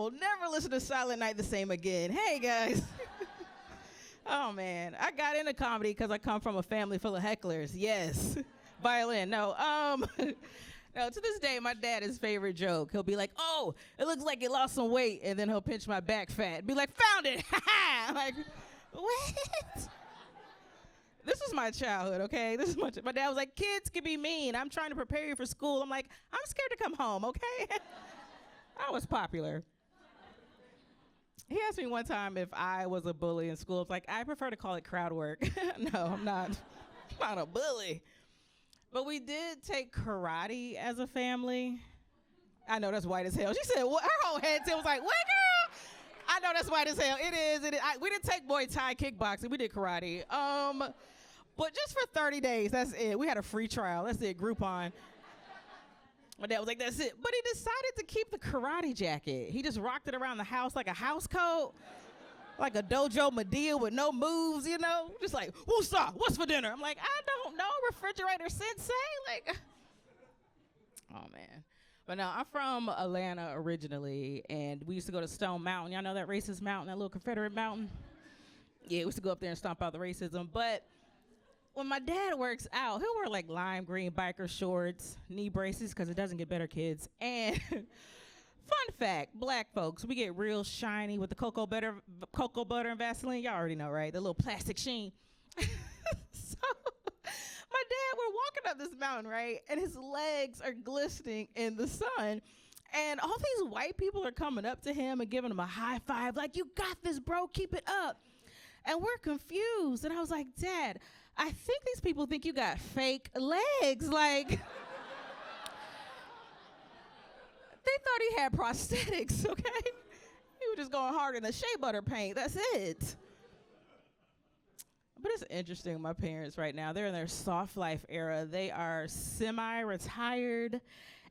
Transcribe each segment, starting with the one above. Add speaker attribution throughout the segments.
Speaker 1: will never listen to Silent Night the same again. Hey, guys. Oh, man. I got into comedy because I come from a family full of hecklers. Yes. Violin. No. No, to this day, my dad, his favorite joke, he'll be like, oh, it looks like you lost some weight, and then he'll pinch my back fat. Be like, found it. I'm like, what? This is my childhood, okay? This is my dad was like, kids can be mean. I'm trying to prepare you for school. I'm like, I'm scared to come home, okay? I was popular. He asked me one time if I was a bully in school. I was like, I prefer to call it crowd work. No, I'm not a bully. But we did take karate as a family. I know that's white as hell. She said, what? Her whole head was like, what, girl? I know that's white as hell. It is. We didn't take Muay Thai kickboxing. We did karate. But just for 30 days, that's it. We had a free trial. That's it, Groupon. My dad was like, that's it. But he decided to keep the karate jacket. He just rocked it around the house like a house coat, like a Dojo Medea with no moves, you know? Just like, woosah, what's for dinner? I'm like, I don't know, refrigerator sensei? Like, oh, man. But no, I'm from Atlanta originally, and we used to go to Stone Mountain. Y'all know that racist mountain, that little Confederate mountain? Yeah, we used to go up there and stomp out the racism. But when my dad works out, he'll wear like lime green biker shorts, knee braces, because it doesn't get better, kids. And fun fact, black folks, we get real shiny with the cocoa butter and Vaseline. Y'all already know, right? The little plastic sheen. So my dad, we're walking up this mountain, right? And his legs are glistening in the sun. And all these white people are coming up to him and giving him a high five, like, you got this, bro, keep it up. And we're confused. And I was like, Dad, I think these people think you got fake legs. Like, they thought he had prosthetics, okay? He was just going harder than shea butter paint. That's it. But it's interesting, my parents right now, they're in their soft life era. They are semi-retired,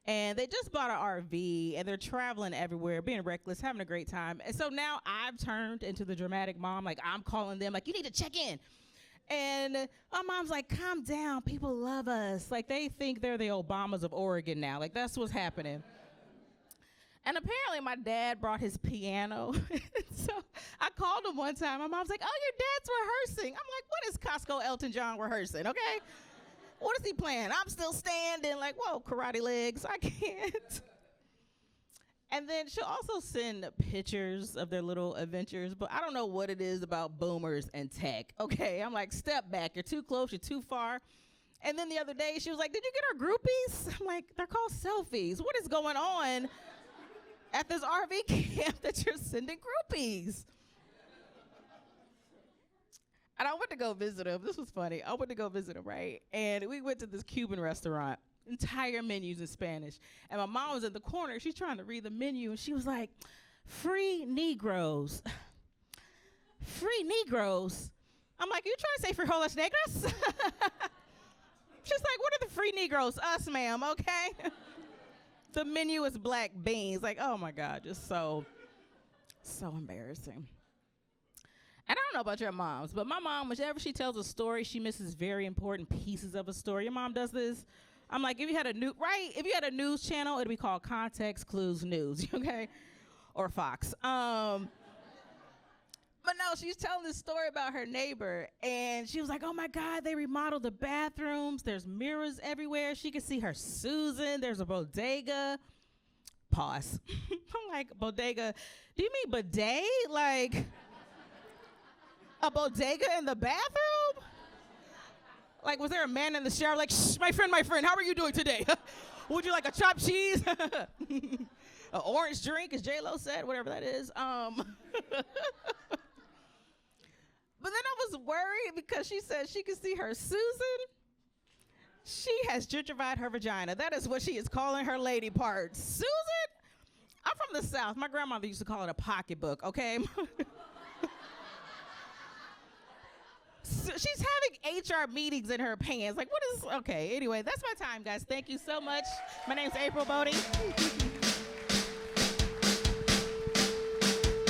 Speaker 1: and they just bought an RV, and they're traveling everywhere, being reckless, having a great time. And so now I've turned into the dramatic mom. Like, I'm calling them, like, you need to check in. And my mom's like, calm down, people love us. Like, they think they're the Obamas of Oregon now. Like, that's what's happening. And apparently my dad brought his piano. So I called him one time. My mom's like, oh, your dad's rehearsing. I'm like, what is Costco Elton John rehearsing, okay? What is he playing? I'm still standing. Like, whoa, karate legs, I can't. And then she'll also send pictures of their little adventures, but I don't know what it is about boomers and tech. Okay, I'm like, step back. You're too close. You're too far. And then the other day, she was like, did you get our groupies? I'm like, they're called selfies. What is going on at this RV camp that you're sending groupies? And I went to go visit him. This was funny. I went to go visit him, right? And we went to this Cuban restaurant. Entire menus in Spanish. And my mom was in the corner. She's trying to read the menu, and she was like, free Negroes. Free Negroes? I'm like, you trying to say frijoles negras? She's like, what are the free Negroes? Us, ma'am, okay? The menu is black beans. Like, oh, my God, just so embarrassing. And I don't know about your moms, but my mom, whenever she tells a story, she misses very important pieces of a story. Your mom does this? I'm like, if you had a news channel, it'd be called Context Clues News, okay? Or Fox. But no, she's telling this story about her neighbor, and she was like, oh my God, they remodeled the bathrooms. There's mirrors everywhere. She could see her Susan. There's a bodega. Pause. I'm like, bodega, do you mean bidet? Like, a bodega in the bathroom? Like, was there a man in the shower like, shh, my friend, how are you doing today? Would you like a chopped cheese? An orange drink, as J-Lo said, whatever that is. But then I was worried because she said she could see her Susan. She has gentrified her vagina. That is what she is calling her lady parts. Susan? I'm from the South. My grandmother used to call it a pocketbook, okay? So she's having HR meetings in her pants. Like, what is, okay, anyway, that's my time, guys. Thank you so much. My name's April Boddie.